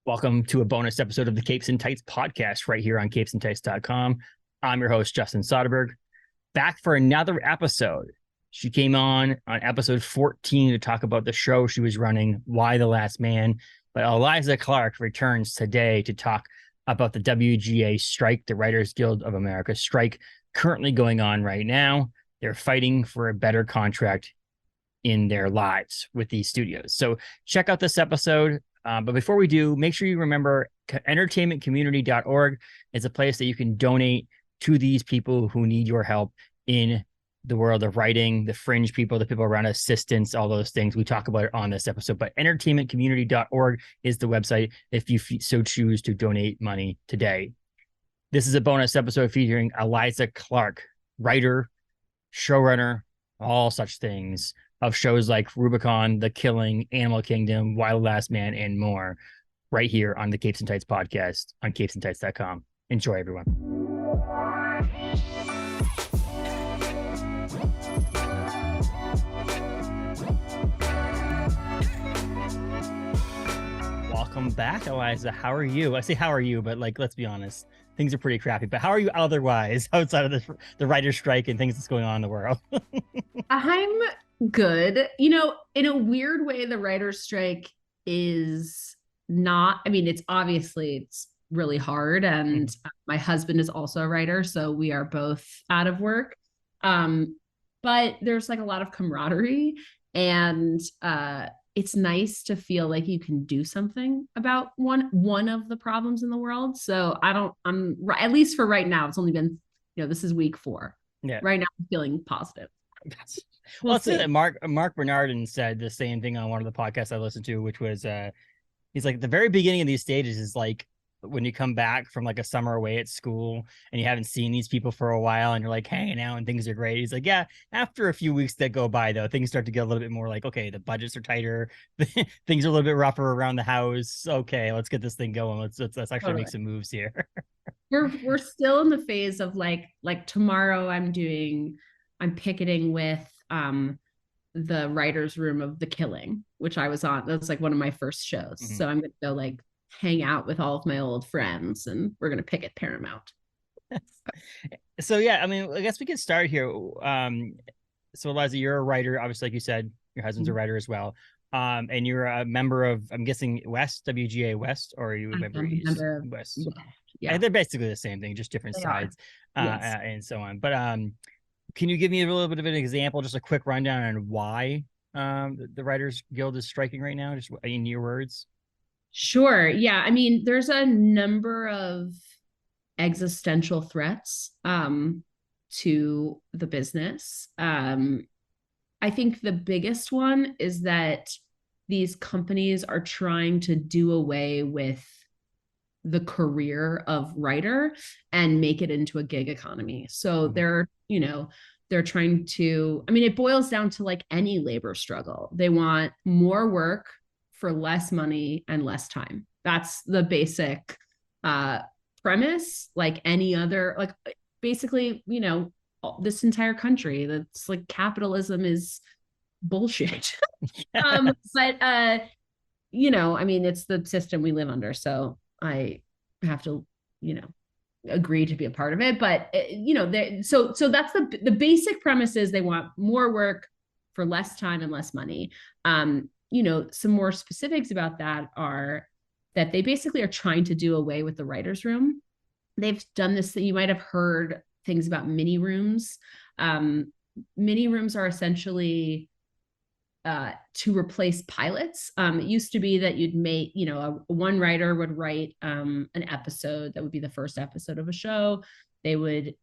Welcome to a bonus episode of the Capes and Tights podcast right here on capesandtights.com. I'm your host, Justin Soderberg, back for another episode. She came on episode 14 to talk about the show she was running, Why the Last Man. But Eliza Clark returns today to talk about the WGA strike, the Writers Guild of America strike currently going on right now. They're fighting for a better contract in their lives with these studios. So check out this episode. But before we do, make sure you remember entertainmentcommunity.org is a place that you can donate to these people who need your help in the world of writing, the fringe people, the people around assistance, all those things. We talk about it on this episode, but entertainmentcommunity.org is the website if you so choose to donate money today. This is a bonus episode featuring Eliza Clark, writer, showrunner, all such things of shows like Rubicon, The Killing, Animal Kingdom, Why the Last Man, and more right here on the Capes and Tights podcast on capesandtights.com. Enjoy, everyone. Welcome back, Eliza. How are you? I say how are you, but let's be honest. Things are pretty crappy, but how are you otherwise outside of the writer's strike and things that's going on in the world? I'm good. In a weird way, the writer's strike is not, it's really hard. And my husband is also a writer, so we are both out of work. But there's a lot of camaraderie, and it's nice to feel like you can do something about one of the problems in the world. So I'm at least for right now, it's only been, this is week 4. Yeah. Right now I'm feeling positive. Well, it's that Mark Bernardin said the same thing on one of the podcasts I listened to, which was he's like, the very beginning of these stages is like when you come back from a summer away at school and you haven't seen these people for a while and you're hanging out and things are great. He's like, yeah, after a few weeks that go by though, things start to get a little bit more okay, the budgets are tighter, things are a little bit rougher around the house. Okay, let's get this thing going. Let's actually make some moves here. We're still in the phase of like tomorrow I'm picketing with the writer's room of The Killing, which I was on. That's one of my first shows. Mm-hmm. So I'm gonna go hang out with all of my old friends and we're gonna picket Paramount. So yeah, I guess we can start here. So Eliza, you're a writer, obviously, like you said, your husband's a writer as well. And you're a member of, I'm guessing, WGA West, or are you a member of East? West? Yeah, they're basically the same thing, just different sides, yes. And so on. But can you give me a little bit of an example, just a quick rundown on why the Writers Guild is striking right now, just in your words? Sure. Yeah. There's a number of existential threats to the business. I think the biggest one is that these companies are trying to do away with the career of writer and make it into a gig economy. So they're trying to, it boils down to any labor struggle. They want more work for less money and less time. That's the basic premise. Any other, basically, this entire country, that's capitalism is bullshit. But it's the system we live under. So I have to, agree to be a part of it. But so that's the basic premise is they want more work for less time and less money. Some more specifics about that are that they basically are trying to do away with the writer's room. They've done this. You might have heard things about mini rooms. Mini rooms are essentially to replace pilots. It used to be that you'd make, one writer would write an episode that would be the first episode of a show. They would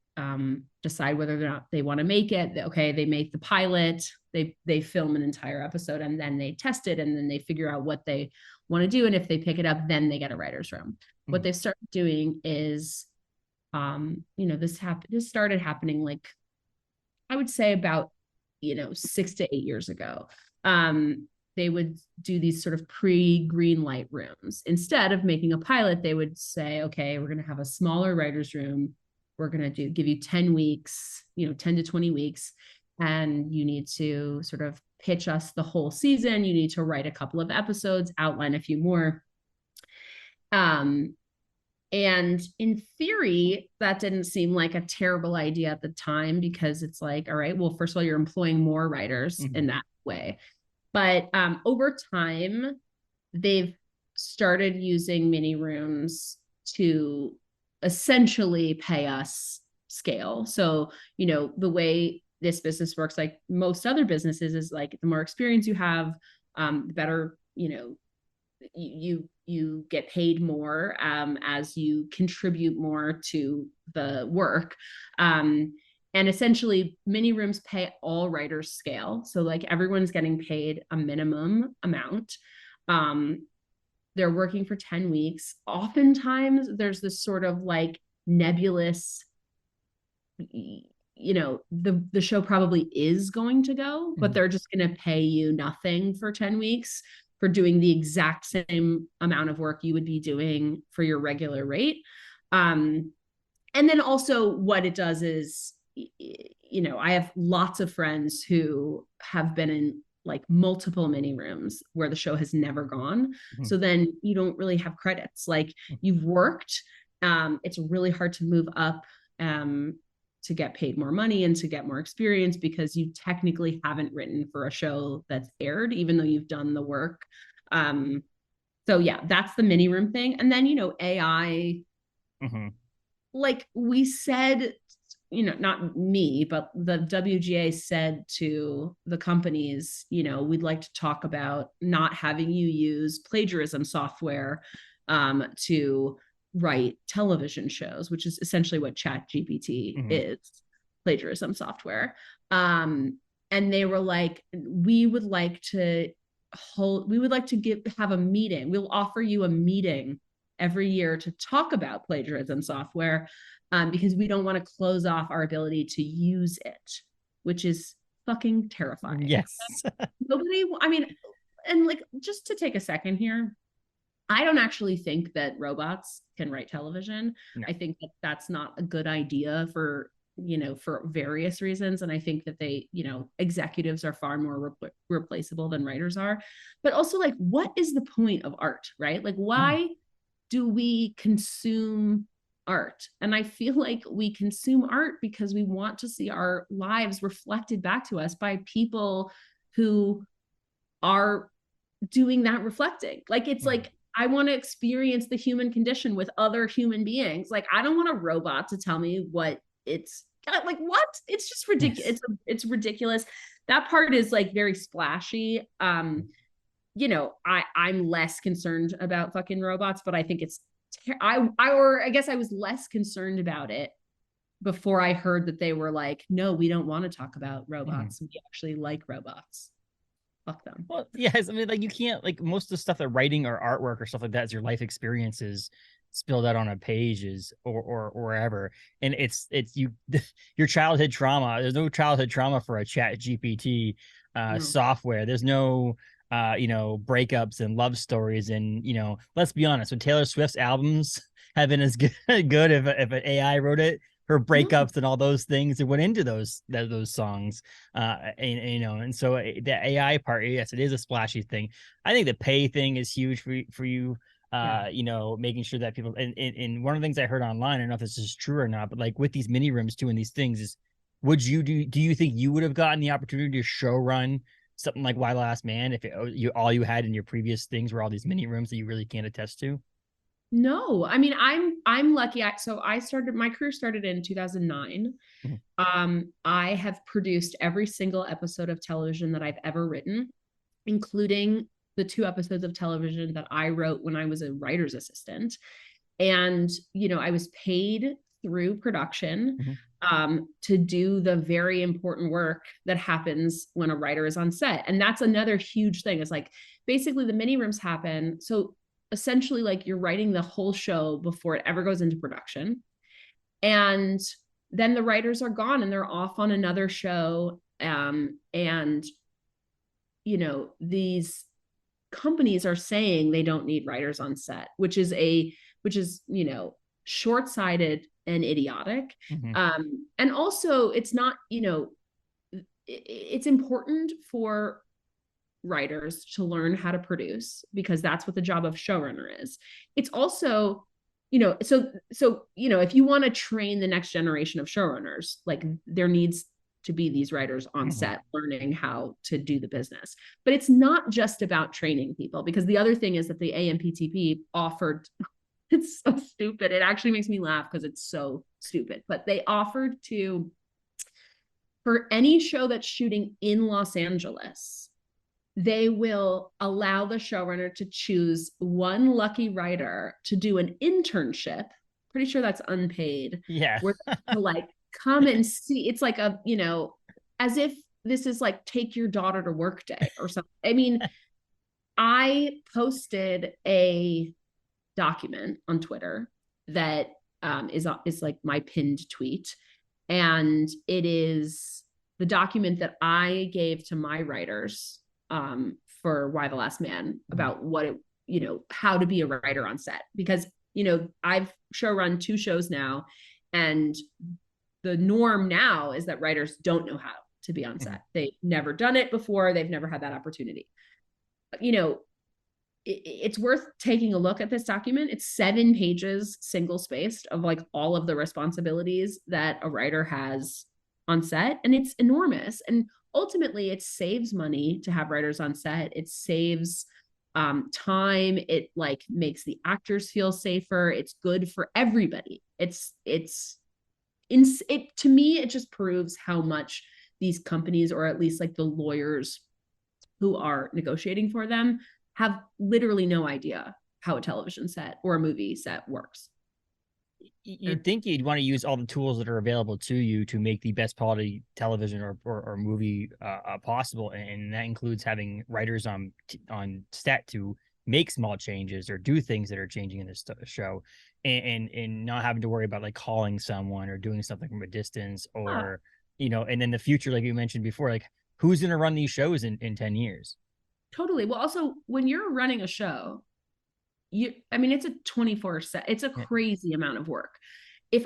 decide whether or not they want to make it. Okay, they make the pilot, they film an entire episode, and then they test it, and then they figure out what they want to do. And if they pick it up, then they get a writer's room. Mm-hmm. What they've started doing is, this started happening I would say about 6 to 8 years ago. They would do these sort of pre-green light rooms. Instead of making a pilot, they would say, okay, we're going to have a smaller writer's room. We're going to give you 10 weeks, 10 to 20 weeks. And you need to sort of pitch us the whole season. You need to write a couple of episodes, outline a few more. Um, and in theory, that didn't seem like a terrible idea at the time, because it's like, all right, well, first of all, you're employing more writers in that way. But over time, they've started using mini rooms to essentially pay us scale. So, the way this business works, like most other businesses, is like the more experience you have, the better, you get paid more as you contribute more to the work. And essentially, mini rooms pay all writers scale. So like everyone's getting paid a minimum amount. They're working for 10 weeks. Oftentimes there's this sort of like nebulous, the show probably is going to go, but they're just going to pay you nothing for 10 weeks for doing the exact same amount of work you would be doing for your regular rate. And then also what it does is, I have lots of friends who have been in like multiple mini rooms where the show has never gone. So then you don't really have credits. Like you've worked, it's really hard to move up to get paid more money and to get more experience, because you technically haven't written for a show that's aired, even though you've done the work. So yeah, that's the mini room thing. And then, AI, like we said, not me, but the WGA said to the companies, we'd like to talk about not having you use plagiarism software to write television shows, which is essentially what ChatGPT is, plagiarism software. And they were like, we would like to have a meeting. We'll offer you a meeting every year to talk about plagiarism software, because we don't want to close off our ability to use it, which is fucking terrifying. Yes. And like, just to take a second here, I don't actually think that robots can write television. No. I think that that's not a good idea for various reasons. And I think that they, executives are far more replaceable than writers are. But also, like, what is the point of art, right? Like, why do we consume art? And I feel like we consume art because we want to see our lives reflected back to us by people who are doing that reflecting. Like, it's like, I want to experience the human condition with other human beings. Like, I don't want a robot to tell me what it's like. What? It's just ridiculous. Yes. It's ridiculous. That part is like very splashy. I'm less concerned about fucking robots, but I think it's, I guess I was less concerned about it before I heard that they were like, no, we don't want to talk about robots. We actually like robots. Fuck them. Well, yes. I mean, like, you can't, like, most of the stuff that writing or artwork or stuff like that is your life experiences spilled out on a page or wherever. And it's your childhood trauma. There's no childhood trauma for a ChatGPT software. There's no breakups and love stories. And, let's be honest, when Taylor Swift's albums have been as good if an AI wrote it, her breakups and all those things that went into those songs, and so the AI part, yes, it is a splashy thing. I think the pay thing is huge for you. Making sure that people, and one of the things I heard online, I don't know if this is true or not, but like with these mini rooms too and these things, is do you think you would have gotten the opportunity to show run something like Why Last Man if all you had in your previous things were all these mini rooms that you really can't attest to? No, I mean, I'm lucky. My career started in 2009. I have produced every single episode of television that I've ever written, including the 2 episodes of television that I wrote when I was a writer's assistant. And, I was paid through production to do the very important work that happens when a writer is on set. And that's another huge thing. Is like, basically the mini rooms happen. So essentially, like, you're writing the whole show before it ever goes into production. And then the writers are gone and they're off on another show. And, these companies are saying they don't need writers on set, which is short-sighted and idiotic. And also, it's not, it's important for writers to learn how to produce, because that's what the job of showrunner is. It's also, if you want to train the next generation of showrunners, like there needs to be these writers on set learning how to do the business. But it's not just about training people, because the other thing is that the AMPTP offered, it's so stupid. It actually makes me laugh because it's so stupid, but they offered for any show that's shooting in Los Angeles, they will allow the showrunner to choose one lucky writer to do an internship. Pretty sure that's unpaid. Yeah. Where to like come and see. It's like as if this is like take your daughter to work day or something. I mean, I posted a document on Twitter that is like my pinned tweet. And it is the document that I gave to my writers for Why the Last Man, about how to be a writer on set. Because, I've showrun 2 shows now, and the norm now is that writers don't know how to be on set. They've never done it before. They've never had that opportunity. But, it's worth taking a look at this document. It's 7 pages, single spaced, of like all of the responsibilities that a writer has on set. And it's enormous. And ultimately it saves money to have writers on set. It saves time. It like makes the actors feel safer. It's good for everybody. To me, it just proves how much these companies, or at least like the lawyers who are negotiating for them, have literally no idea how a television set or a movie set works. You'd think you'd want to use all the tools that are available to you to make the best quality television or movie possible, and that includes having writers on set to make small changes or do things that are changing in this show, and not having to worry about like calling someone or doing something from a distance, or and in the future, like you mentioned before, like who's going to run these shows in 10 years? Totally. Well, also when you're running a show, it's a 24 set. It's a crazy amount of work. If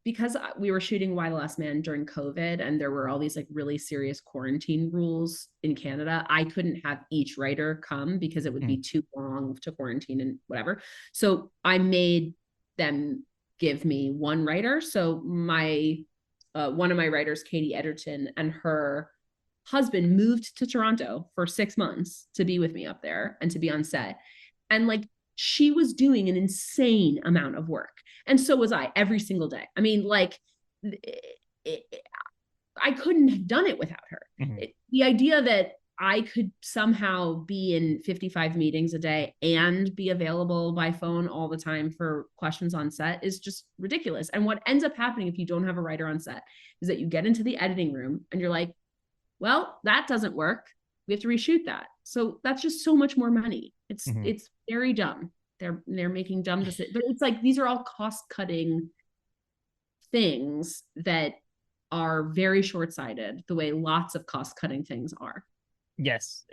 because we were shooting Why the Last Man during COVID, and there were all these like really serious quarantine rules in Canada, I couldn't have each writer come because it would be too long to quarantine and whatever. So I made them give me one writer. So one of my writers, Katie Edgerton, and her husband moved to Toronto for 6 months to be with me up there and to be on set. And like, she was doing an insane amount of work. And so was I, every single day. I mean, like, I couldn't have done it without her. The idea that I could somehow be in 55 meetings a day and be available by phone all the time for questions on set is just ridiculous. And what ends up happening if you don't have a writer on set is that you get into the editing room and you're like, well, that doesn't work. We have to reshoot that. So that's just so much more money. It's very dumb. They're making dumb decisions, but it's like, these are all cost-cutting things that are very short-sighted, the way lots of cost-cutting things are. Yes.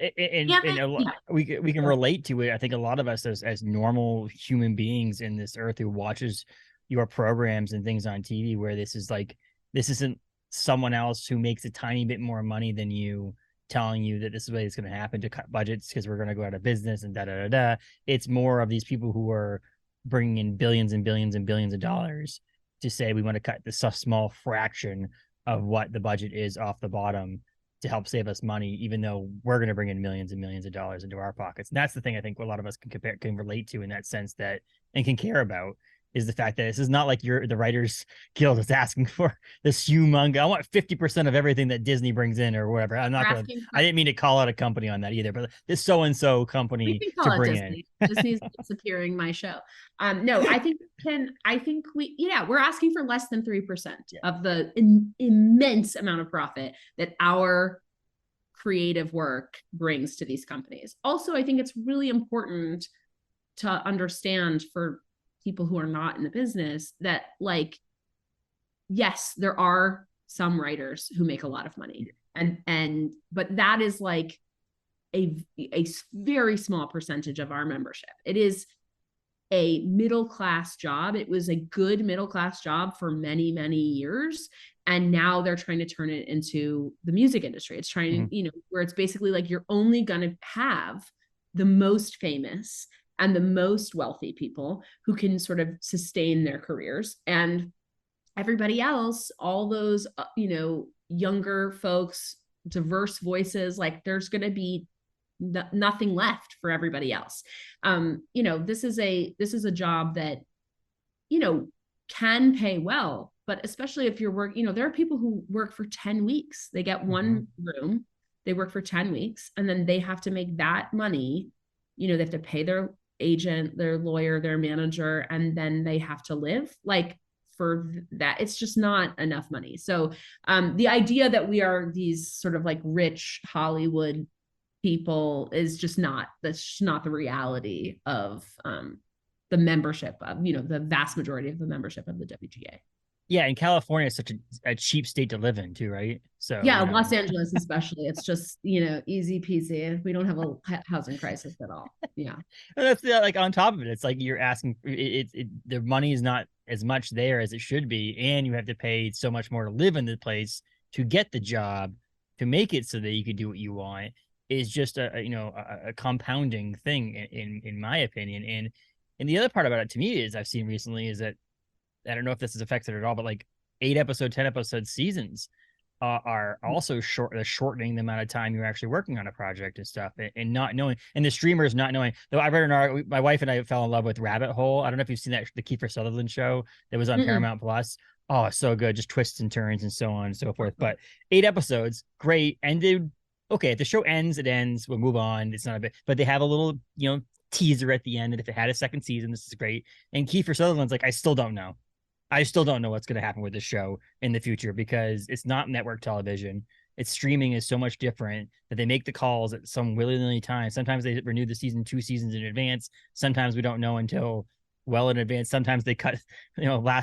We can relate to it. I think a lot of us as normal human beings in this earth who watches your programs and things on TV, where this isn't someone else who makes a tiny bit more money than you telling you that this is the way it's going to happen to cut budgets because we're going to go out of business and da. It's more of these people who are bringing in billions and billions and billions of dollars to say we want to cut this small fraction of what the budget is off the bottom to help save us money, even though we're going to bring in millions and millions of dollars into our pockets. And that's the thing I think a lot of us can relate to in that sense, that and can care about, is the fact that this is not like the Writers Guild is asking for this humongous, I want 50% of everything that Disney brings in or whatever. I didn't mean to call out a company on that either, but this so-and-so company to bring Disney. Disney's disappearing my show. No, I think we're asking for less than 3% of the immense amount of profit that our creative work brings to these companies. Also, I think it's really important to understand for people who are not in the business that, like, yes, there are some writers who make a lot of money, but that is like a very small percentage of our membership. It is a middle-class job. It was a good middle-class job for many, many years. And now they're trying to turn it into the music industry. It's trying to, where it's basically like you're only going to have the most famous and the most wealthy people who can sort of sustain their careers. And everybody else, all those, younger folks, diverse voices, like there's going to be nothing left for everybody else. This is a job that, can pay well, but especially if you're working, there are people who work for 10 weeks. They get one room, they work for 10 weeks, and then they have to make that money. They have to pay their agent, their lawyer, their manager, and then they have to live. Like, for that, it's just not enough money. So the idea that we are these sort of like rich Hollywood people is just not, that's just not the reality of the membership of, the vast majority of the membership of the WGA. Yeah, and California is such a cheap state to live in too, right? So yeah, Los Angeles especially, it's just, easy peasy. We don't have a housing crisis at all. Yeah. And that's like on top of it, it's like you're asking, the money is not as much there as it should be, and you have to pay so much more to live in the place, to get the job, to make it so that you can do what you want, is just a compounding thing in my opinion. And the other part about it to me is I've seen recently is that, I don't know if this has affected it at all, but like 8-episode, 10-episode seasons are also shortening the amount of time you're actually working on a project and stuff, and not knowing, and the streamers not knowing. Though I read an article, my wife and I fell in love with Rabbit Hole. I don't know if you've seen that, the Kiefer Sutherland show that was on Paramount Plus. Oh, so good, just twists and turns and so on and so forth. But 8 episodes, great, ended. Okay, if the show ends, it ends. We'll move on. It's not a bit, but they have a little, teaser at the end. And if it had a second season, this is great. And Kiefer Sutherland's like, I still don't know what's going to happen with this show in the future, because it's not network television. It's streaming is so much different that they make the calls at some willy-nilly time. Sometimes they renew the season 2 seasons in advance. Sometimes we don't know until well in advance. Sometimes they cut,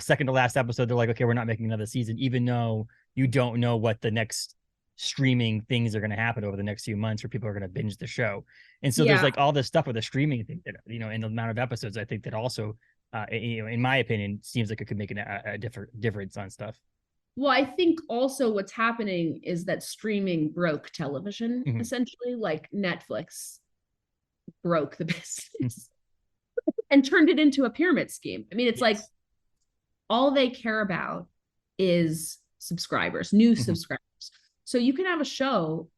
second to last episode. They're like, okay, we're not making another season, even though you don't know what the next streaming things are going to happen over the next few months where people are going to binge the show. And so there's like all this stuff with the streaming thing that, in the amount of episodes, I think that also, in my opinion, seems like it could make a difference on stuff. Well, I think also what's happening is that streaming broke television, essentially. Like Netflix broke the business and turned it into a pyramid scheme. I mean, it's like all they care about is subscribers, new subscribers. So you can have a show,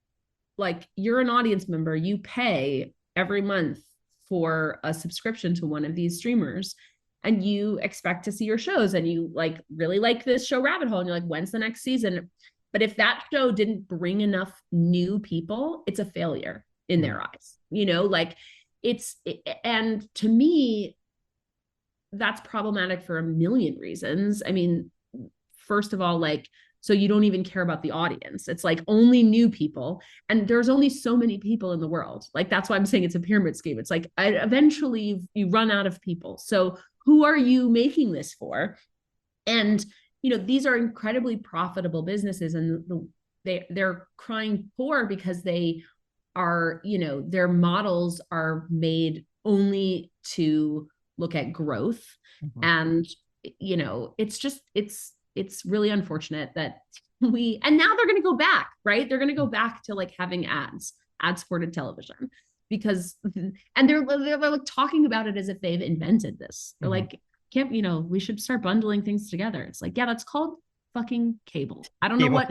like you're an audience member, you pay every month for a subscription to one of these streamers, and you expect to see your shows, and you like really like this show Rabbit Hole, and you're like, when's the next season? But if that show didn't bring enough new people, it's a failure in their eyes, and to me, that's problematic for a million reasons. I mean, first of all, so you don't even care about the audience. It's like only new people. And there's only so many people in the world. Like, that's why I'm saying it's a pyramid scheme. It's like, eventually you run out of people. So who are you making this for? And, these are incredibly profitable businesses, and they're crying poor because they are, their models are made only to look at growth. And, it's really unfortunate that and now they're going to go back, right? They're going to go back to like having ad-supported television, because, and they're like talking about it as if they've invented this. They're like, we should start bundling things together. It's like, yeah, that's called fucking cable. I don't know what,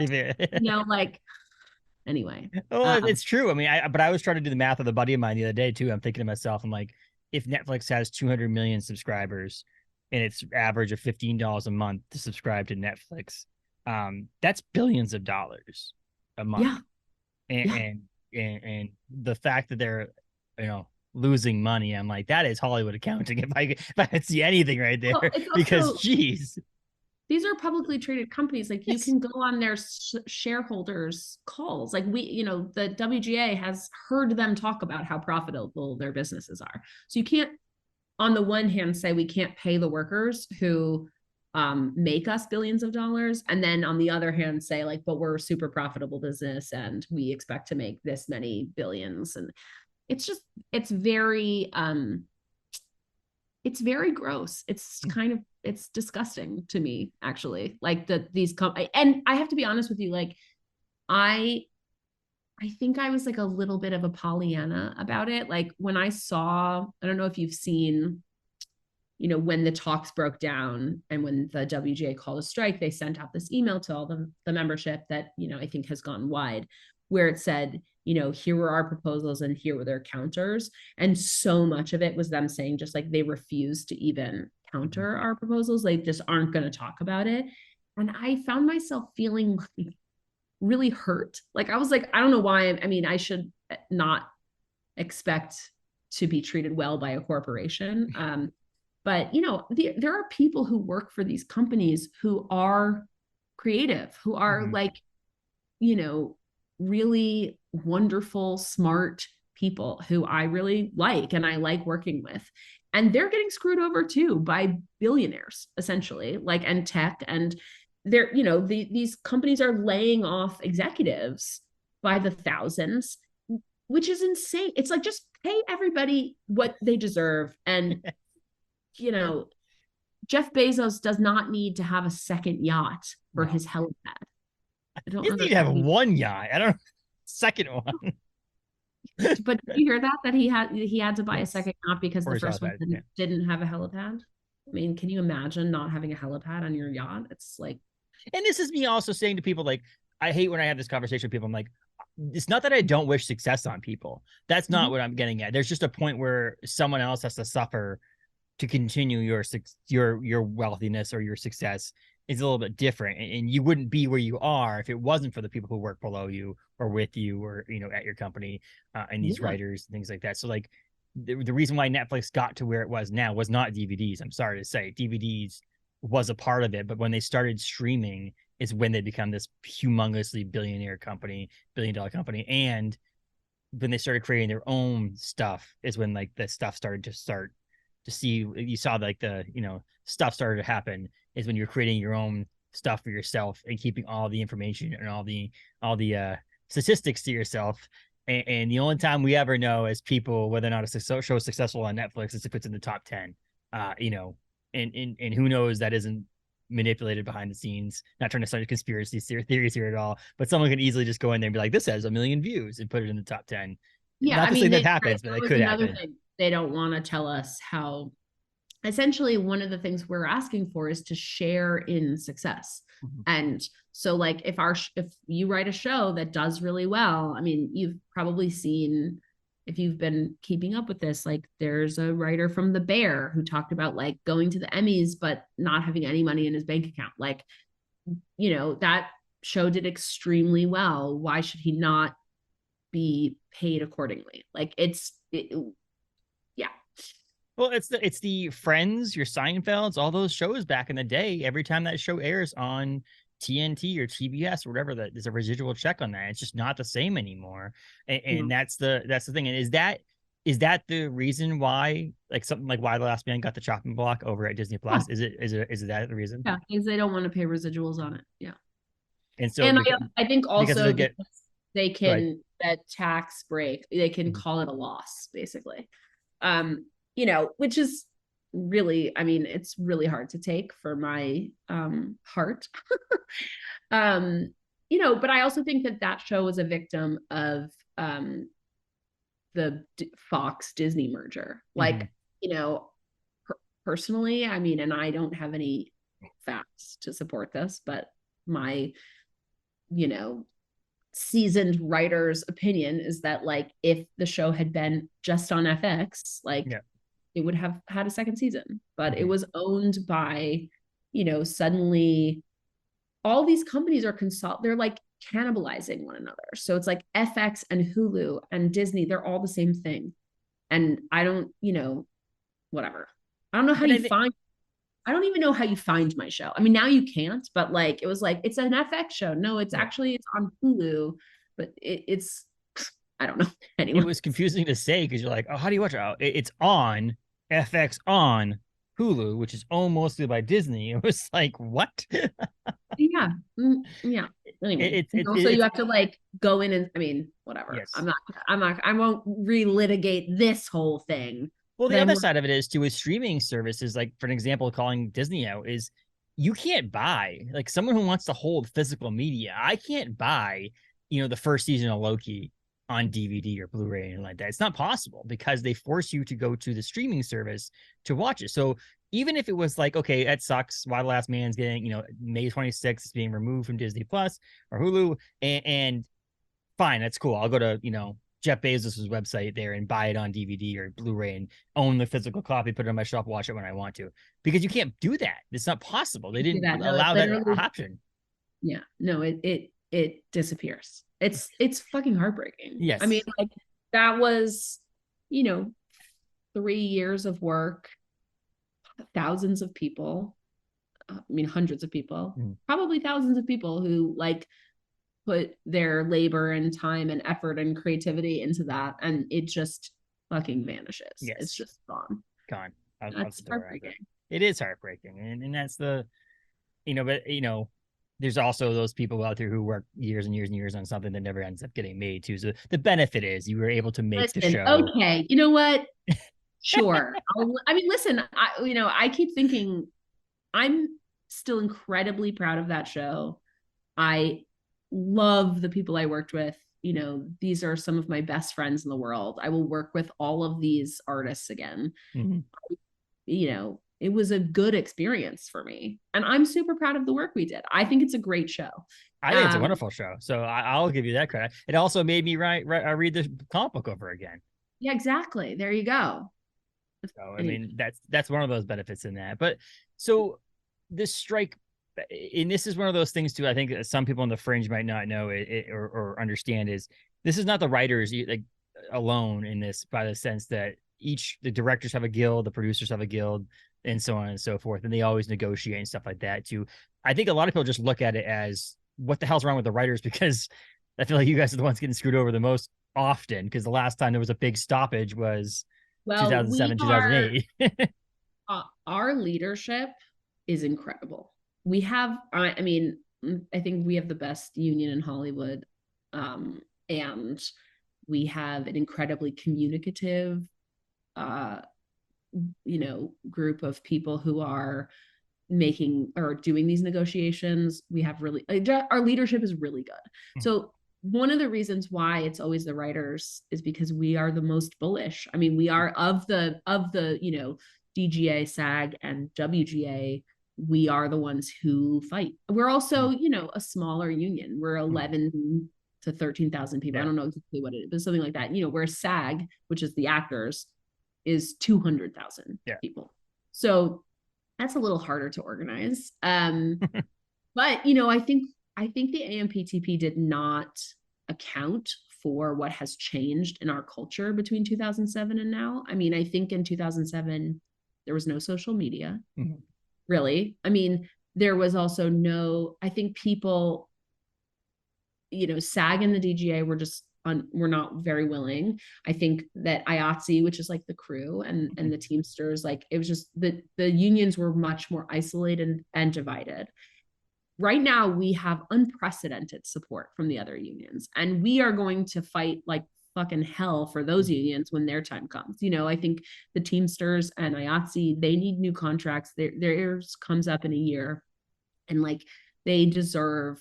anyway. Oh, it's true. I mean, I was trying to do the math with a buddy of mine the other day too. I'm thinking to myself, I'm like, if Netflix has 200 million subscribers, and it's average of $15 a month to subscribe to Netflix, that's billions of dollars a month. And the fact that they're, losing money, I'm like, that is Hollywood accounting. If I could see anything right there, well, because geez, these are publicly traded companies. Like, you can go on their shareholders calls. Like, the WGA has heard them talk about how profitable their businesses are. So you can't, on the one hand, say we can't pay the workers who make us billions of dollars, and then on the other hand say like, but we're a super profitable business and we expect to make this many billions. And it's very it's very gross. It's kind of, it's disgusting to me, actually. Like and I have to be honest with you, like I think I was like a little bit of a Pollyanna about it. Like when I saw, I don't know if you've seen, when the talks broke down and when the WGA called a strike, they sent out this email to all the membership that, I think has gone wide, where it said, here were our proposals and here were their counters. And so much of it was them saying just like they refused to even counter our proposals. They just aren't going to talk about it. And I found myself feeling like really hurt. Like I was like, I don't know why. I mean, I should not expect to be treated well by a corporation. But there are people who work for these companies who are creative, who are like, really wonderful, smart people who I really like and I like working with. And they're getting screwed over too by billionaires, essentially, like, and tech. And they're, these companies are laying off executives by the thousands, which is insane. It's like, just pay everybody what they deserve. And, Jeff Bezos does not need to have a second yacht for his helipad. I don't need to have one yacht. I don't know. Second one. But did you hear that he had to buy a second yacht because the first one didn't have a helipad? I mean, can you imagine not having a helipad on your yacht? It's like, and this is me also saying to people, like, I hate when I have this conversation with people. I'm like, it's not that I don't wish success on people. That's not what I'm getting at. There's just a point where someone else has to suffer to continue your wealthiness, or your success is a little bit different. And you wouldn't be where you are if it wasn't for the people who work below you or with you, or, at your company, and these writers and things like that. So like the reason why Netflix got to where it was now was not DVDs. I'm sorry to say, DVDs was a part of it, but when they started streaming is when they become this humongously billion-dollar company. And when they started creating their own stuff is when like the stuff started to see, you saw like the, stuff started to happen, is when you're creating your own stuff for yourself and keeping all the information and all the statistics to yourself. And the only time we ever know as people whether or not a show is successful on Netflix is if it's in the top 10, and who knows, that isn't manipulated behind the scenes. Not trying to start conspiracy theories here at all, but someone can easily just go in there and be like, this has 1 million views, and put it in the top 10. Yeah, not to say that happens, but it could happen. They don't want to tell us how. Essentially, one of the things we're asking for is to share in success. And so like if you write a show that does really well, I mean, you've probably seen, if you've been keeping up with this, like there's a writer from The Bear who talked about like going to the Emmys but not having any money in his bank account. Like, that show did extremely well. Why should he not be paid accordingly? Like yeah. Well, it's the Friends, your Seinfelds, all those shows back in the day. Every time that show airs on TNT or TBS or whatever, there's a residual check on that. It's just not the same anymore. And that's the thing. And is that the reason why, like something like Why the Last Man got the chopping block over at Disney Plus? Yeah. Is it that the reason? Yeah, because they don't want to pay residuals on it. Yeah. And so, I think also because they can, that tax break, they can call it a loss, basically. Which is really, I mean, it's really hard to take for my heart. But I also think that show was a victim of the Fox Disney merger. Like, personally, I mean, and I don't have any facts to support this, but my, seasoned writer's opinion is that like if the show had been just on FX, like it would have had a second season, but it was owned by, suddenly all these companies are they're like cannibalizing one another. So it's like FX and Hulu and Disney, they're all the same thing. And I don't, whatever. I don't know how I don't even know how you find my show. I mean, now you can't, but like, it was like, it's an FX show. No, it's actually, it's on Hulu, but it's, I don't know. Anyway. It was confusing to say because you're like, oh, how do you watch it? Oh, it's on FX on Hulu, which is owned mostly by Disney. It was like, what? Yeah. Anyway, you have to like go in and, I mean, whatever. Yes. I won't relitigate this whole thing Well, the Then other side of it is too, with streaming services, like for an example, calling Disney out is you can't buy, like someone who wants to hold physical media. I can't buy, the first season of Loki on DVD or Blu-ray and like that. It's not possible because they force you to go to the streaming service to watch it. So even if it was like, okay, that sucks. Why the Last Man's getting, May 26th is being removed from Disney Plus or Hulu, and fine, that's cool. I'll go to, Jeff Bezos' website there and buy it on DVD or Blu-ray and own the physical copy, put it on my shelf, watch it when I want to. Because you can't do that. It's not possible. They didn't that. No, allow that option. Yeah, no, it disappears. It's fucking heartbreaking. Yes. I mean, like that was, 3 years of work, thousands of people. I mean, hundreds of people, probably thousands of people who like put their labor and time and effort and creativity into that, and it just fucking vanishes. Yes. It's just gone. That's heartbreaking. It is heartbreaking, and that's the, but there's also those people out there who work years and years and years on something that never ends up getting made too. So the benefit is you were able to make the show. Okay, you know what? Sure. I mean, listen, I keep thinking I'm still incredibly proud of that show. I love the people I worked with. These are some of my best friends in the world. I will work with all of these artists again. It was a good experience for me. And I'm super proud of the work we did. I think it's a great show. I think it's a wonderful show. So I'll give you that credit. It also made me read the comic book over again. Yeah, exactly. There you go. So, I mean, that's one of those benefits in that. But so this strike, and this is one of those things too, I think some people on the fringe might not know it or understand, is this is not the writers like alone in this, by the sense that the directors have a guild, the producers have a guild, and so on and so forth. And they always negotiate and stuff like that too. I think a lot of people just look at it as, what the hell's wrong with the writers? Because I feel like you guys are the ones getting screwed over the most often, because the last time there was a big stoppage was 2007, 2008. Our leadership is incredible. We have, I mean, I think we have the best union in Hollywood. And we have an incredibly communicative, group of people who are making or doing these negotiations. We have our leadership is really good. So one of the reasons why it's always the writers is because we are the most bullish. I mean, we are of the DGA, SAG, and WGA. We are the ones who fight. We're also, a smaller union. We're 11 to 13,000 people. Yeah. I don't know exactly what it is, but something like that. Where SAG, which is the actors, is 200,000 people. So that's a little harder to organize. But I think the AMPTP did not account for what has changed in our culture between 2007 and now. I mean, I think in 2007 there was no social media. Really. I mean, there was also I think people, SAG and the DGA were not very willing. I think that IATSE, which is like the crew and the Teamsters, like it was just the unions were much more isolated and divided. Right now, we have unprecedented support from the other unions, and we are going to fight like fucking hell for those unions when their time comes. I think the Teamsters and IATSE, they need new contracts. Theirs comes up in a year, and like they deserve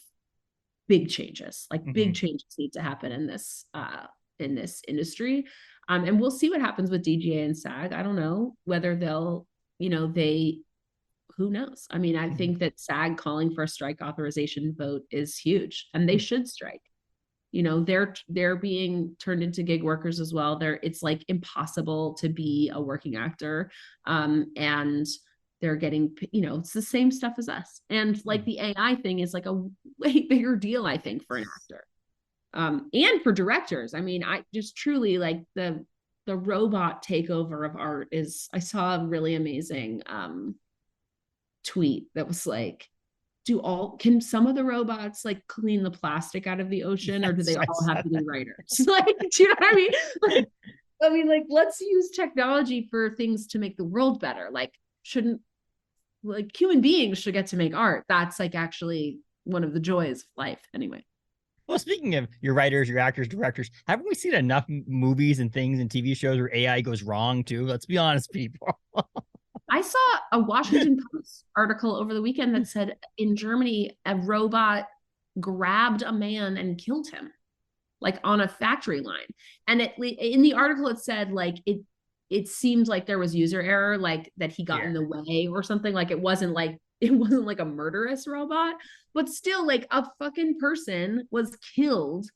big changes. Like big changes need to happen in this industry. And we'll see what happens with DGA and SAG. I don't know whether they'll, who knows? I mean, I think that SAG calling for a strike authorization vote is huge, and they should strike. They're being turned into gig workers as well. It's like impossible to be a working actor. And they're getting, it's the same stuff as us. And like the AI thing is like a way bigger deal, I think, for an actor. And for directors. I mean, I just truly like the robot takeover of art I saw a really amazing tweet that was like, can some of the robots like clean the plastic out of the ocean, or do they all have to be writers? Like, do you know what I mean? Like, let's use technology for things to make the world better. Like, human beings should get to make art. That's like actually one of the joys of life anyway. Well, speaking of your writers, your actors, directors, haven't we seen enough movies and things and TV shows where AI goes wrong too? Let's be honest, people. I saw a Washington Post article over the weekend that said in Germany, a robot grabbed a man and killed him, like on a factory line. And in the article, it said like it seemed like there was user error, like that he got in the way or something. Like it wasn't like a murderous robot, but still like a fucking person was killed.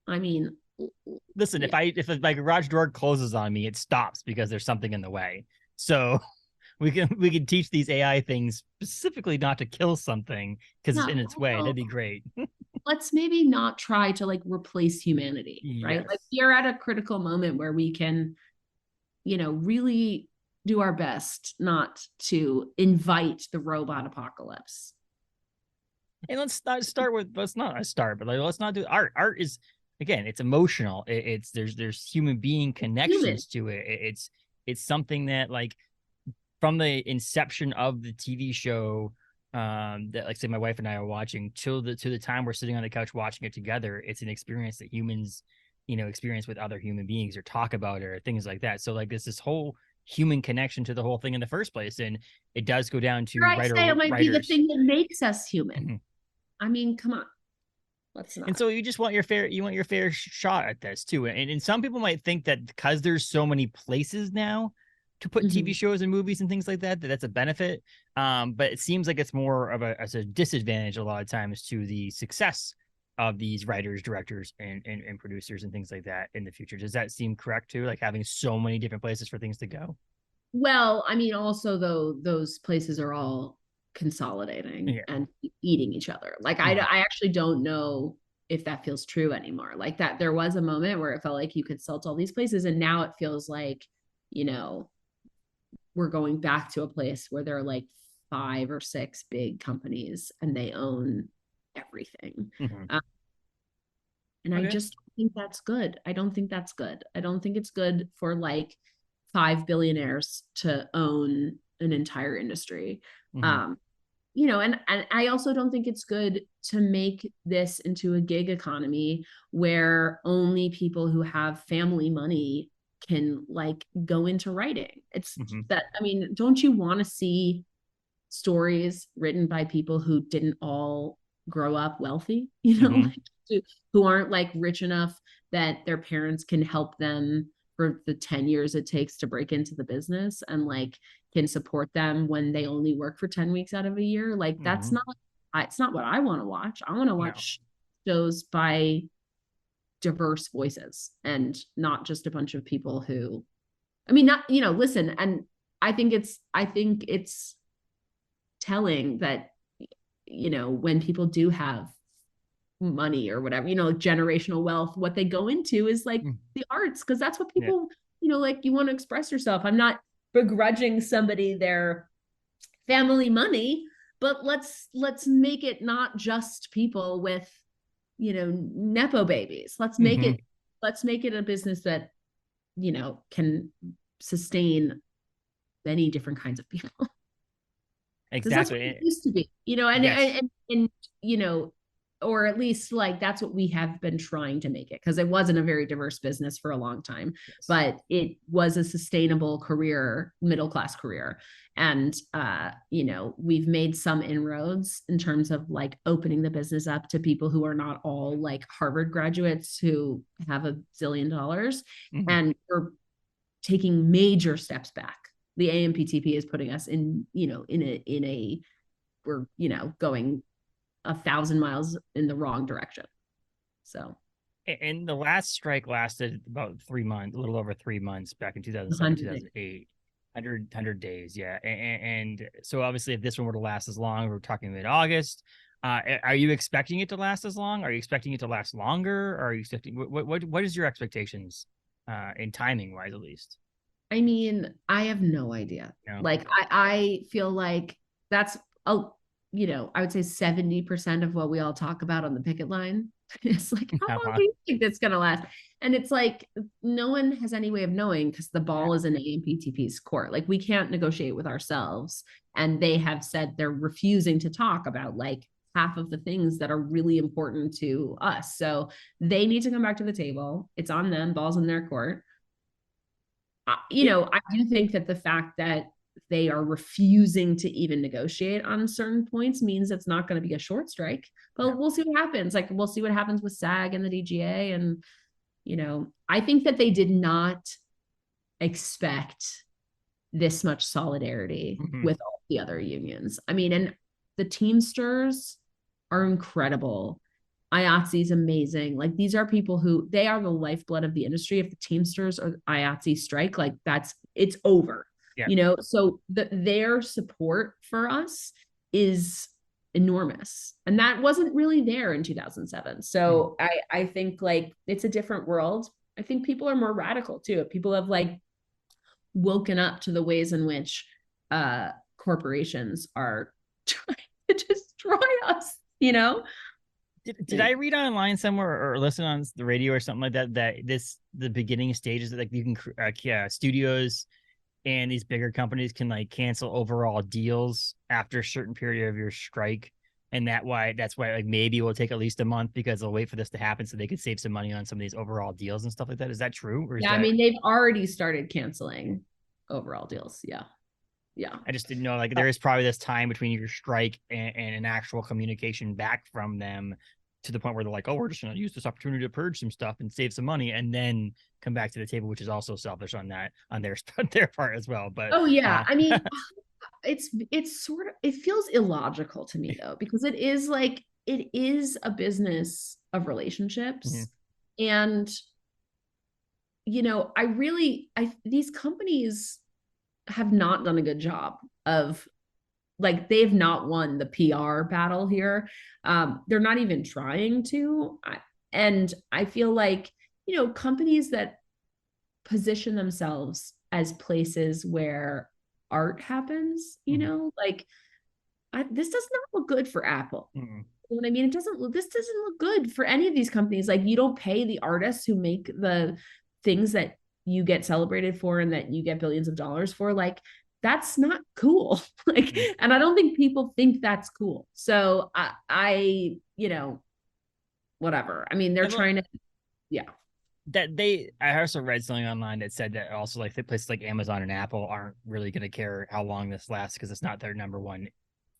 I mean, listen, if my garage door closes on me, it stops because there's something in the way. So we can teach these AI things specifically not to kill something because it's in its way. That'd be great. Let's maybe not try to like replace humanity, right? Yes. Like we're at a critical moment where we can, really do our best not to invite the robot apocalypse. And let's not do art. Art is, again, it's emotional. There's human being connections to it. It's something that, like, from the inception of the TV show, that, like, say my wife and I are watching to the time we're sitting on the couch watching it together, it's an experience that humans, experience with other human beings or talk about it or things like that. So like there's this whole human connection to the whole thing in the first place, and it does go down to It might be the thing that makes us human. Mm-hmm. I mean, come on. Let's not. And so you just want your fair shot at this too. And some people might think that because there's so many places now to put TV shows and movies and things like that, that's a benefit. But it seems like it's more of a disadvantage a lot of times to the success of these writers, directors, and producers and things like that in the future. Does that seem correct too? Like having so many different places for things to go? Well, I mean, also though, those places are all consolidating and eating each other. Like I actually don't know if that feels true anymore. Like that there was a moment where it felt like you could sell to all these places, and now it feels like, we're going back to a place where there are like 5 or 6 big companies and they own everything. And I just don't think that's good. I don't think that's good. I don't think it's good for like 5 billionaires to own an entire industry. And I also don't think it's good to make this into a gig economy where only people who have family money can like go into writing. It's that, I mean, don't you want to see stories written by people who didn't all grow up wealthy, who aren't like rich enough that their parents can help them for the 10 years it takes to break into the business and like can support them when they only work for 10 weeks out of a year. Like that's it's not what I want to watch. I want to watch shows by diverse voices and not just a bunch of people who, I mean, not, listen. And I think it's telling that, when people do have money or whatever, like generational wealth, what they go into is like the arts, because that's what people, like you want to express yourself. I'm not begrudging somebody their family money, but let's make it not just people with, nepo babies. Let's make it a business that, can sustain many different kinds of people. Exactly. That's what it used to be, and or at least like that's what we have been trying to make it, because it wasn't a very diverse business for a long time, but it was a sustainable career, middle-class career. And we've made some inroads in terms of like opening the business up to people who are not all like Harvard graduates who have $1 zillion, and we're taking major steps back. The AMPTP is putting us in we're going 1,000 miles in the wrong direction. So, and the last strike lasted about 3 months, a little over 3 months, back in 2007, 2008. 100 days, yeah. And so obviously, if this one were to last as long, we're talking mid-August. Are you expecting it to last as long? Are you expecting it to last longer? Or are you expecting what is your expectations in timing wise, at least? I mean, I have no idea. No. Like I feel like that's I would say 70% of what we all talk about on the picket line. It's like, how long do you think that's going to last? And it's like, no one has any way of knowing because the ball is in AMPTP's court. Like we can't negotiate with ourselves. And they have said they're refusing to talk about like half of the things that are really important to us. So they need to come back to the table. It's on them, balls in their court. I do think that the fact that they are refusing to even negotiate on certain points means it's not going to be a short strike, but we'll see what happens. Like, we'll see what happens with SAG and the WGA. And, I think that they did not expect this much solidarity with all the other unions. I mean, and the Teamsters are incredible. IATSE is amazing. Like, these are people who, they are the lifeblood of the industry. If the Teamsters or IATSE strike, like, it's over. So their support for us is enormous, and that wasn't really there in 2007. So I think, like, it's a different world. I think people are more radical too. People have, like, woken up to the ways in which corporations are trying to destroy us. Did I read online somewhere or listen on the radio or something like that the beginning stages that, like, you can studios and these bigger companies can, like, cancel overall deals after a certain period of your strike, and that's why like maybe it will take at least a month because they'll wait for this to happen so they can save some money on some of these overall deals and stuff like that. Is that true? Or I mean, they've already started canceling overall deals. Yeah. I just didn't know, like, there is probably this time between your strike and an actual communication back from them to the point where they're like, oh, we're just going to use this opportunity to purge some stuff and save some money and then come back to the table, which is also selfish on their part as well. But I mean, it's sort of, it feels illogical to me though, because it is a business of relationships. And, these companies have not done a good job of, like, they've not won the PR battle here. They're not even trying to. And I feel like, companies that position themselves as places where art happens, like, this does not look good for Apple. You know what I mean? This doesn't look good for any of these companies. Like, you don't pay the artists who make the things that you get celebrated for and that you get billions of dollars for. Like, that's not cool. Like, and I don't think people think that's cool. So I whatever. I mean, they're trying to, I also read something online that said that also, like, the places like Amazon and Apple aren't really going to care how long this lasts because it's not their number one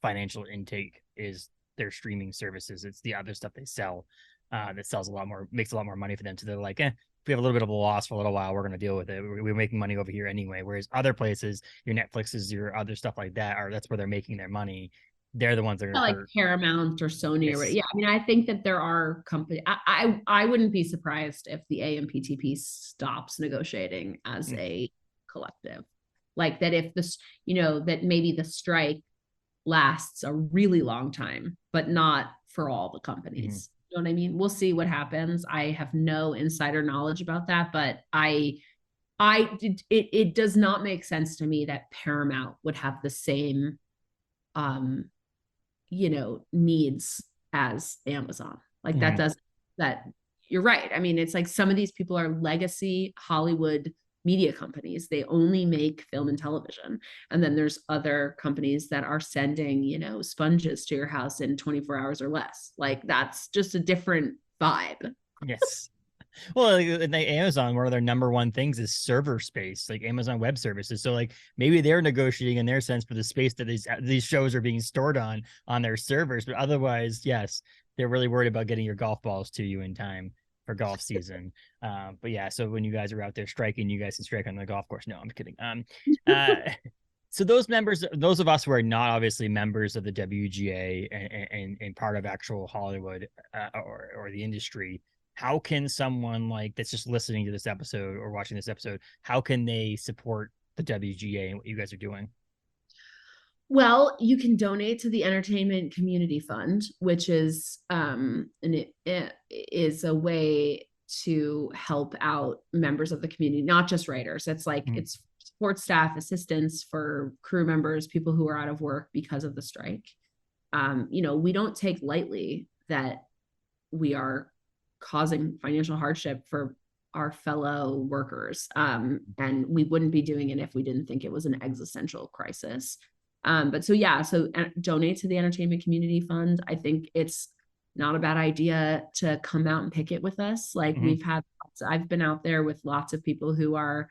financial intake is their streaming services. It's the other stuff they sell that sells a lot more, makes a lot more money for them. So they're like, if we have a little bit of a loss for a little while, we're going to deal with it. We're making money over here anyway. Whereas other places, your Netflixes, your other stuff like that, that's where they're making their money. They're the ones that are like Paramount or Sony or I mean, I think that there are companies. I wouldn't be surprised if the AMPTP stops negotiating as a collective. Like, that if this, that maybe the strike lasts a really long time, but not for all the companies. You know what I mean? We'll see what happens. I have no insider knowledge about that, but it does not make sense to me that Paramount would have the same needs as Amazon. Like, that you're right. I mean, it's like some of these people are legacy Hollywood media companies. They only make film and television. And then there's other companies that are sending, sponges to your house in 24 hours or less. Like, that's just a different vibe. Yes. Well, like Amazon, one of their number one things is server space, like Amazon Web Services. So, like, maybe they're negotiating in their sense for the space that these shows are being stored on their servers. But otherwise, yes, they're really worried about getting your golf balls to you in time for golf season. But yeah, so when you guys are out there striking, you guys can strike on the golf course. No, I'm kidding. So those of us who are not obviously members of the WGA and part of actual Hollywood or the industry, how can someone like that's just listening to this episode or watching this episode, how can they support the WGA and what you guys are doing? Well, you can donate to the Entertainment Community Fund, which is and it is a way to help out members of the community, not just writers. It's like it's support staff, assistance for crew members, people who are out of work because of the strike. We don't take lightly that we are causing financial hardship for our fellow workers. And we wouldn't be doing it if we didn't think it was an existential crisis. But so yeah, so donate to the Entertainment Community Fund. I think it's not a bad idea to come out and picket with us. Like I've been out there with lots of people who are,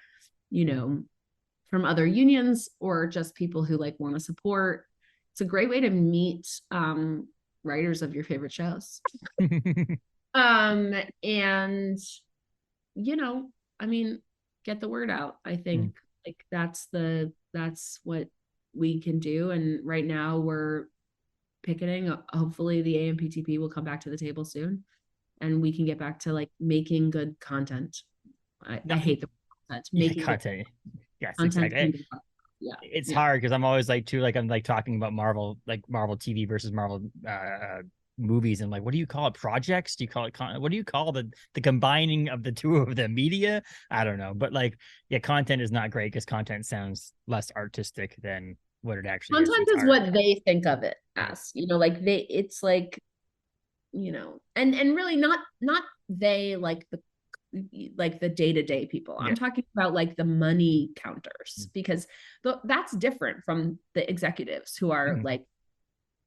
from other unions or just people who like want to support. It's a great way to meet writers of your favorite shows. And I mean, get the word out. I think like that's what we can do. And right now we're picketing. Hopefully the AMPTP will come back to the table soon and we can get back to like making good content. I hate the content. Making content. Yes, content exactly. It's hard because I'm always like I'm like talking about Marvel TV versus Marvel movies, and like, what do you call it? Projects? Do you call it what do you call the combining of the two of the media? I don't know, but like, yeah, content is not great because content sounds less artistic than what it actually content is what they think of it as, like it's like, and really not they like the day-to-day people. I'm talking about like the money counters, because that's different from the executives who are like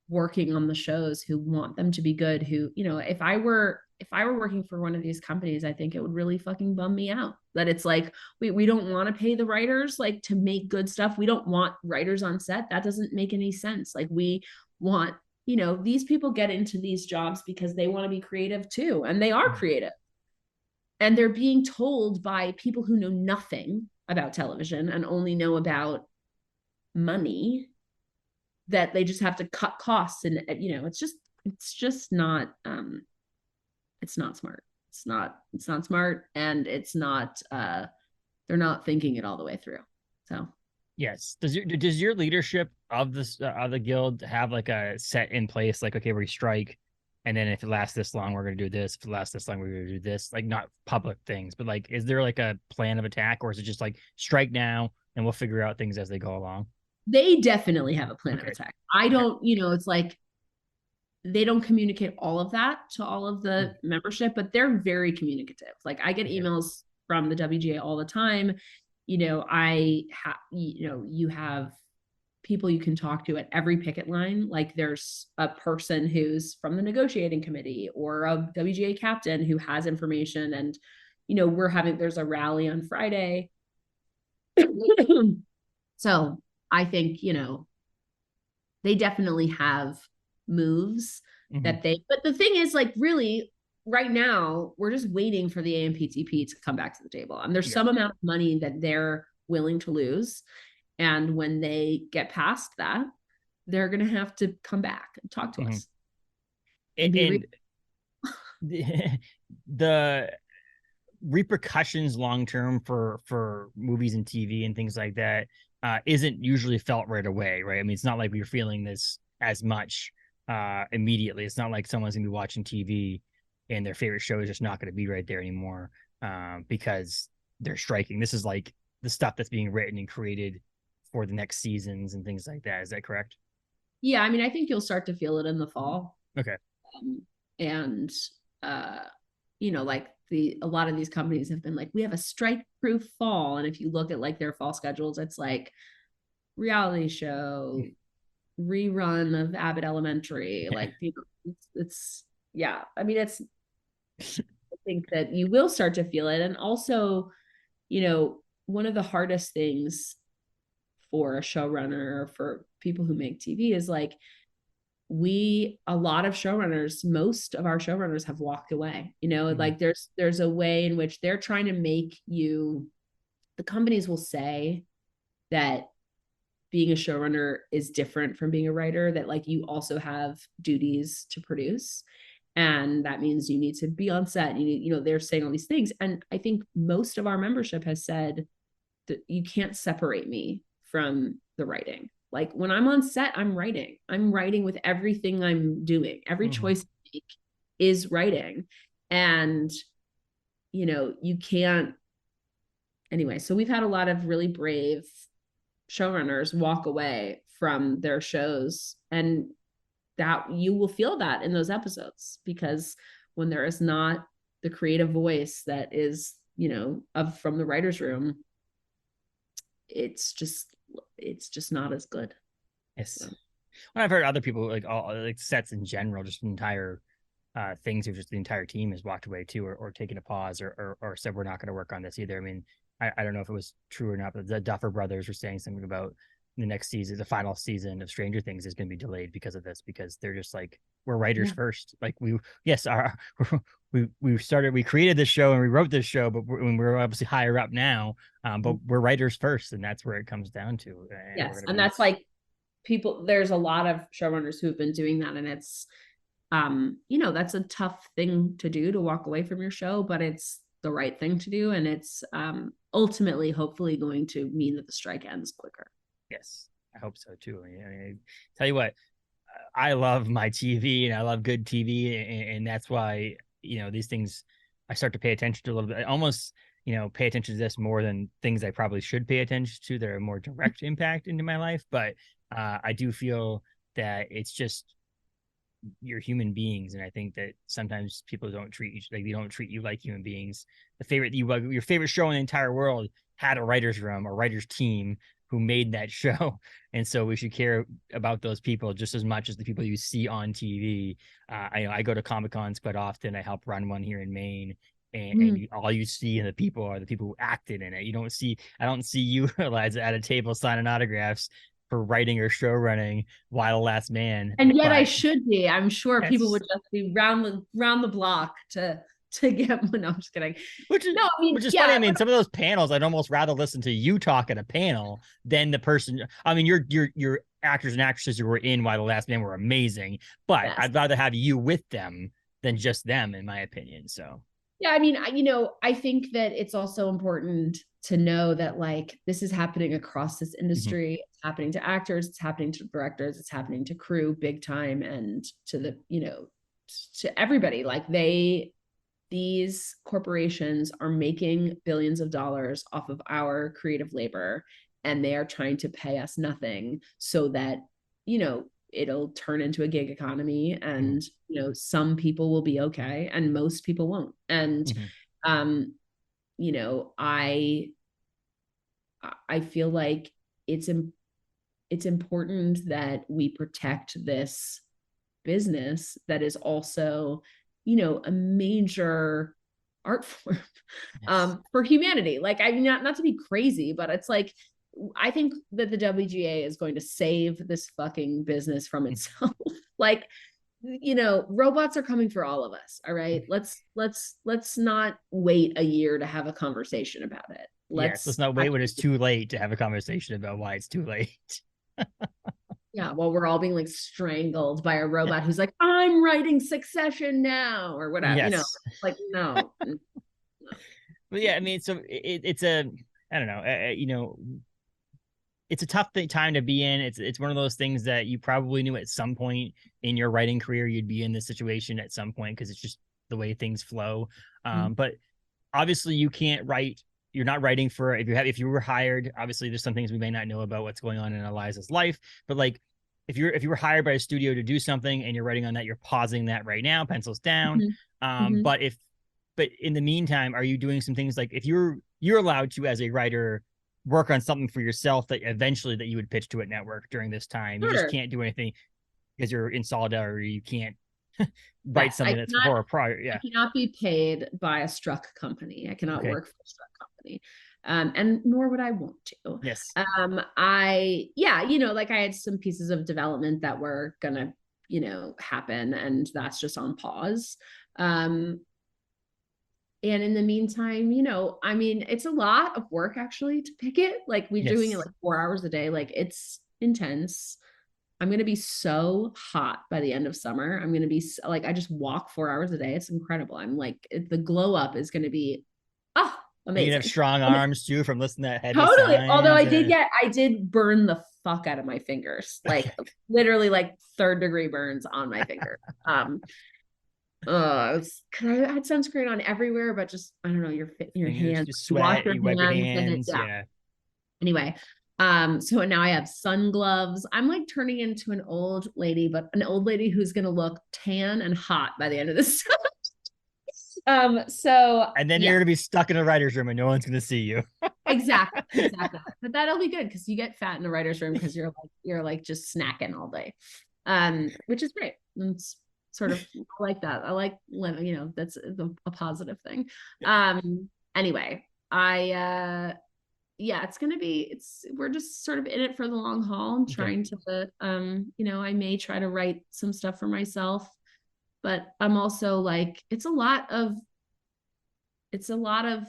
working on the shows, who want them to be good, who, if I were working for one of these companies, I think it would really fucking bum me out that it's like, we don't want to pay the writers like to make good stuff. We don't want writers on set. That doesn't make any sense. Like we want, these people get into these jobs because they want to be creative too. And they are creative. And they're being told by people who know nothing about television and only know about money that they just have to cut costs. And, it's just not, it's not smart. It's not smart. And it's not, they're not thinking it all the way through. So. Yes. Does your leadership of this, of the guild have like a set in place? Like, okay, we strike, and then if it lasts this long, we're going to do this. If it lasts this long, we're going to do this. Like, not public things, but like, is there like a plan of attack, or is it just like strike now and we'll figure out things as they go along? They definitely have a plan of attack. I don't, it's like they don't communicate all of that to all of the membership, but they're very communicative. Like I get emails from the WGA all the time. You have people you can talk to at every picket line. Like there's a person who's from the negotiating committee or a WGA captain who has information. And, there's a rally on Friday. So I think, they definitely have moves that but the thing is, like, really right now, we're just waiting for the AMPTP to come back to the table. And there's some amount of money that they're willing to lose. And when they get past that, they're going to have to come back and talk to us. And the repercussions long-term for movies and TV and things like that isn't usually felt right away, right? I mean, it's not like we're feeling this as much immediately. It's not like someone's gonna be watching TV and their favorite show is just not going to be right there anymore because they're striking. This is like the stuff that's being written and created for the next seasons and things like that. Is that correct? Yeah, I mean, I think you'll start to feel it in the fall. Okay. And like a lot of these companies have been like, we have a strike-proof fall. And if you look at like their fall schedules, it's like reality show, rerun of Abbott Elementary. Like, it's yeah. I mean, I think that you will start to feel it. And also, one of the hardest things for a showrunner or for people who make TV is like, a lot of showrunners, most of our showrunners have walked away, like there's a way in which they're trying to make the companies will say that being a showrunner is different from being a writer, that like you also have duties to produce. And that means you need to be on set. They're saying all these things. And I think most of our membership has said that you can't separate me from the writing. Like when I'm on set, I'm writing with everything I'm doing. Every choice I make is writing. And, you can't. Anyway, so we've had a lot of really brave showrunners walk away from their shows, and that you will feel that in those episodes, because when there is not the creative voice that is, from the writer's room, it's just not as good. Yes. When I've heard other people like all like sets in general, just entire things or just the entire team has walked away too, or taken a pause or said we're not going to work on this either. I mean, I don't know if it was true or not, but the Duffer Brothers were saying something about the next season, the final season of Stranger Things is going to be delayed because of this, because they're just like, we're writers first. Like we created this show and we wrote this show, but we're obviously higher up now, but we're writers first, and that's where it comes down to. And that's like people, there's a lot of showrunners who've been doing that, and it's that's a tough thing to do, to walk away from your show, but it's the right thing to do, and it's ultimately hopefully going to mean that the strike ends quicker. Yes, I hope so too. I mean, tell you what, I love my TV and I love good TV, and that's why these things I start to pay attention to a little bit. I almost pay attention to this more than things I probably should pay attention to that are more direct impact into my life. But I do feel that it's just, you're human beings, and I think that sometimes people don't treat you like, they don't treat you like human beings. Your favorite show in the entire world had a writer's room or writer's team who made that show, and so we should care about those people just as much as the people you see on TV. I go to Comic Cons quite often. I help run one here in Maine, and all you see in the people are the people who acted in it. I don't see you, Eliza, at a table signing autographs for writing or show running while Last Man. And yet I should be. I'm sure people would just be round the block to get one. No, I'm just kidding. Which is funny. I mean, some of those panels, I'd almost rather listen to you talk at a panel than the person. I mean, your actors and actresses who were in Why the Last Man were amazing, but I'd rather have you with them than just them, in my opinion. So yeah, I mean, I think that it's also important to know that like this is happening across this industry. It's happening to actors, it's happening to directors, it's happening to crew big time, and to the, to everybody. Like these corporations are making billions of dollars off of our creative labor, and they are trying to pay us nothing so that, it'll turn into a gig economy, and some people will be okay and most people won't. And I feel like it's important that we protect this business that is also a major art form for humanity. Like, I mean, not to be crazy, but it's like, I think that the WGA is going to save this fucking business from itself. Like, robots are coming for all of us. All right. Let's not wait a year to have a conversation about it. Let's not wait when it's too late to have a conversation about why it's too late. Yeah, well, we're all being like strangled by a robot who's like, I'm writing Succession now, or whatever. Yes. Like, no. But yeah, I mean, so it's a, I don't know, it's a tough time to be in. It's one of those things that you probably knew at some point in your writing career you'd be in this situation at some point, because it's just the way things flow. But obviously you can't write. You're not writing for, if you were hired, obviously there's some things we may not know about what's going on in Eliza's life, but like if you were hired by a studio to do something and you're writing on that, you're pausing that right now, pencils down. But in the meantime, are you doing some things like, if you're allowed to, as a writer, work on something for yourself that eventually that you would pitch to a network during this time? You just can't do anything because you're in solidarity. You can't write something that's for a prior. Yeah. I cannot be paid by a struck company. I cannot work for a struck company. And nor would I want to. Yes. I had some pieces of development that were gonna, happen, and that's just on pause. And in the meantime, I mean, it's a lot of work actually to pick it. Like, we're doing it like 4 hours a day. Like, it's intense. I'm going to be so hot by the end of summer. I'm going to be like, I just walk 4 hours a day. It's incredible. I'm like, the glow up is going to be, amazing. You have strong arms too from listening to that heavy totally. signs. Although I did burn the fuck out of my fingers, like literally like 3rd-degree burns on my finger. I had sunscreen on everywhere, but just, I don't know, your hands, just sweat, you wipe your hands. Yeah. Anyway, so now I have sun gloves. I'm like turning into an old lady, but an old lady who's going to look tan and hot by the end of this. So And then yeah, you're gonna be stuck in a writer's room and no one's gonna see you. exactly. But that'll be good because you get fat in the writer's room because you're like just snacking all day. Which is great. It's sort of like that. I like living, that's a positive thing. Anyway, yeah, we're just sort of in it for the long haul and Okay. trying to, I may try to write some stuff for myself, but I'm also like, it's a lot of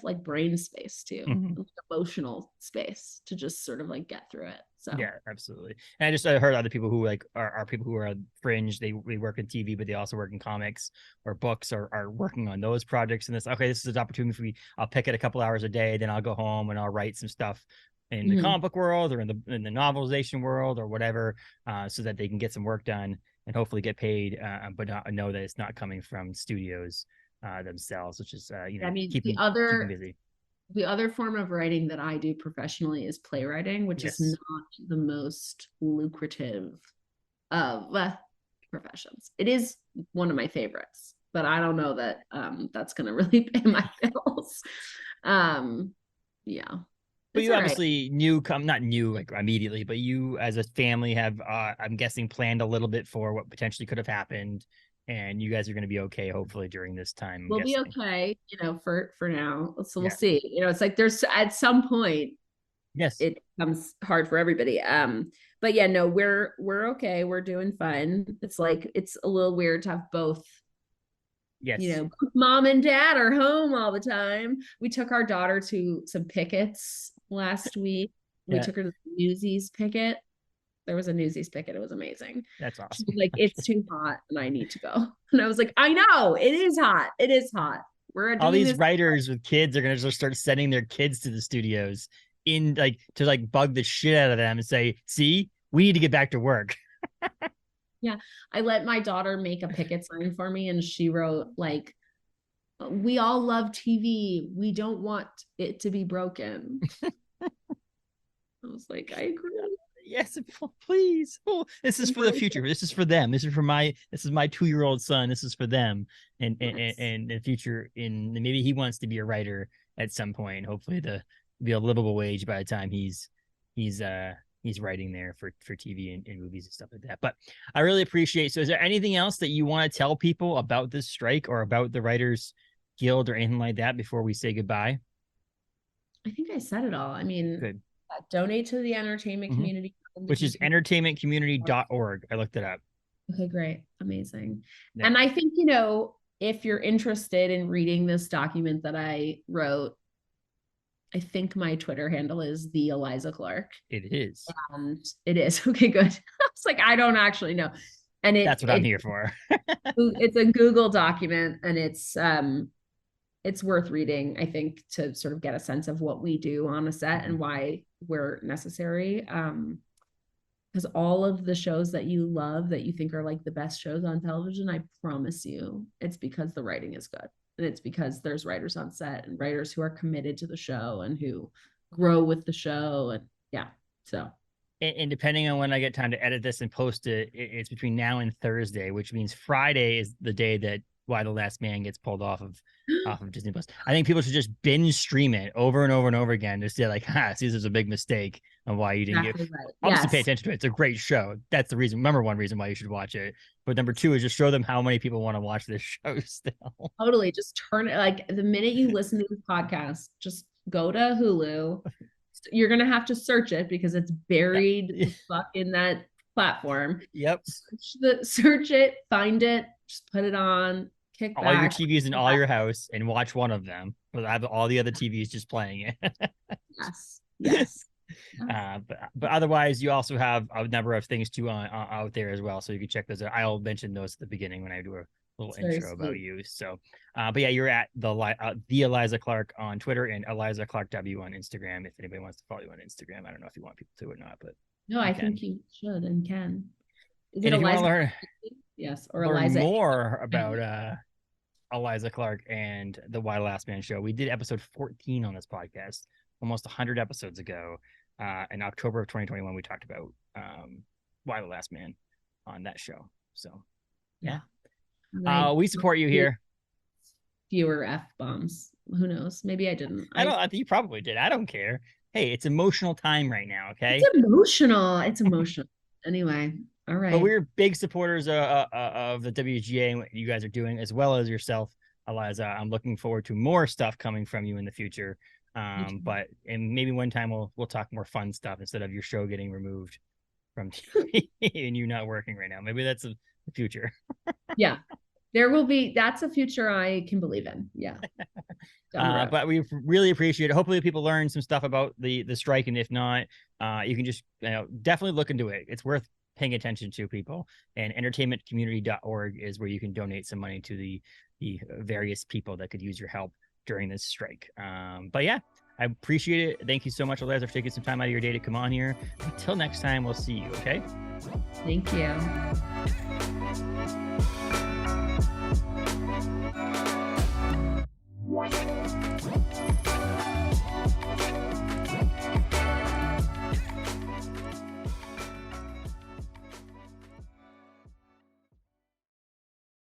like brain space too, Mhm. emotional space to just sort of like get through it. So Yeah, absolutely. And I heard other people who like are people who are fringe. They work in TV, but they also work in comics or books or are working on those projects. And this is an opportunity for me. I'll pick it a couple hours a day, then I'll go home and I'll write some stuff in the comic book world or in the novelization world or whatever, so that they can get some work done and hopefully get paid, but not know that it's not coming from studios themselves, which is I mean, keeping busy. the other form of writing that I do professionally is playwriting, which is Yes. not the most lucrative of professions. It is one of my favorites, but I don't know that that's going to really pay my bills. Yeah, But it's you all right. obviously not new like immediately, but you as a family have, I'm guessing, planned a little bit for what potentially could have happened, and you guys are going to be okay, hopefully, during this time. I'm We'll be guessing. okay, for now. So we'll Yeah. see. It's like there's at some point Yes. it becomes hard for everybody. But yeah, no, we're okay. We're doing fine. It's like it's a little weird to have both, Yes. mom and dad are home all the time. We took our daughter to some pickets last week. We Yeah. took her to the Newsies picket. There was a Newsies picket. It was amazing. That's She awesome. was like, it's too hot and I need to go. And I was like, I know, it is hot. It is hot. We're All doing these this. writers with kids are going to just start sending their kids to the studios in like to like bug the shit out of them and say, "See, we need to get back to work." Yeah. I let my daughter make a picket sign for me and she wrote like, we all love TV. We don't want it to be broken. I was like, I agree. Yes, please. Oh, this is for the future. This is for them. This is my 2-year-old son. This is for them and the future. In maybe he wants to be a writer at some point. Hopefully, to be a livable wage by the time he's he's writing there for TV and movies and stuff like that. But I really appreciate. So, is there anything else that you want to tell people about this strike or about the Writers Guild or anything like that before we say goodbye? I think I said it all. I mean, Good. donate to the entertainment Mm-hmm. community. Which is entertainmentcommunity.org. I looked it up. Okay, great. Amazing. Yeah. And I think, if you're interested in reading this document that I wrote, I think my Twitter handle is the Eliza Clark. It is. And it is. Okay, good. I was like, I don't actually know. And That's what I'm here for. it's a Google document and it's worth reading, I think, to sort of get a sense of what we do on a set and why we're necessary. Because all of the shows that you love that you think are like the best shows on television, I promise you, it's because the writing is good. And it's because there's writers on set and writers who are committed to the show and who grow with the show. And yeah, so. And depending on when I get time to edit this and post it, it's between now and Thursday, which means Friday is the day that Why the Last Man gets pulled off of Disney Plus. I think people should just binge stream it over and over and over again to say like, see, this is a big mistake on why you didn't Exactly get. right. Obviously, pay Yes. attention to it. It's a great show. That's the reason. Number one reason why you should watch it. But number two is just show them how many people want to watch this show still. Totally. Just turn it like the minute you listen to this podcast, just go to Hulu. You're gonna have to search it because it's buried Yep. in that platform. Yep. Search it, find it, just put it on, kick All your back. TVs in all your house and watch one of them. But I have all the other TVs just playing it. Yes. Yes. But otherwise, you also have a number of things too out there as well. So you can check those out. I'll mention those at the beginning when I do a little intro about you. So, but yeah, you're at the Eliza Clark on Twitter and Eliza Clark W on Instagram. If anybody wants to follow you on Instagram, I don't know if you want people to or not, but no, I think you should and can. Is and it if you want to Eliza? Yes, or learn Eliza more about Eliza Clark and the Why the Last Man show, we did episode 14 on this podcast almost 100 episodes ago. In October of 2021, we talked about Why the Last Man on that show. So, yeah. Right. We support you here. fewer F-bombs. Who knows? Maybe I didn't. I think you probably did. I don't care. Hey, it's emotional time right now. Okay. It's emotional. It's emotional. Anyway. All right. But we're big supporters of the WGA and what you guys are doing, as well as yourself, Eliza. I'm looking forward to more stuff coming from you in the future. But and maybe one time we'll talk more fun stuff instead of your show getting removed from TV and you not working right now. Maybe that's the future. Yeah, there will be. That's a future I can believe in. Yeah. But we really appreciate it. Hopefully people learn some stuff about the strike, and if not, you can just definitely look into it. It's worth paying attention to, people. And entertainmentcommunity.org is where you can donate some money to the various people that could use your help during this strike. But yeah, I appreciate it. Thank you so much, Eliza, for taking some time out of your day to come on here. Until next time, we'll see you. Okay. Thank you.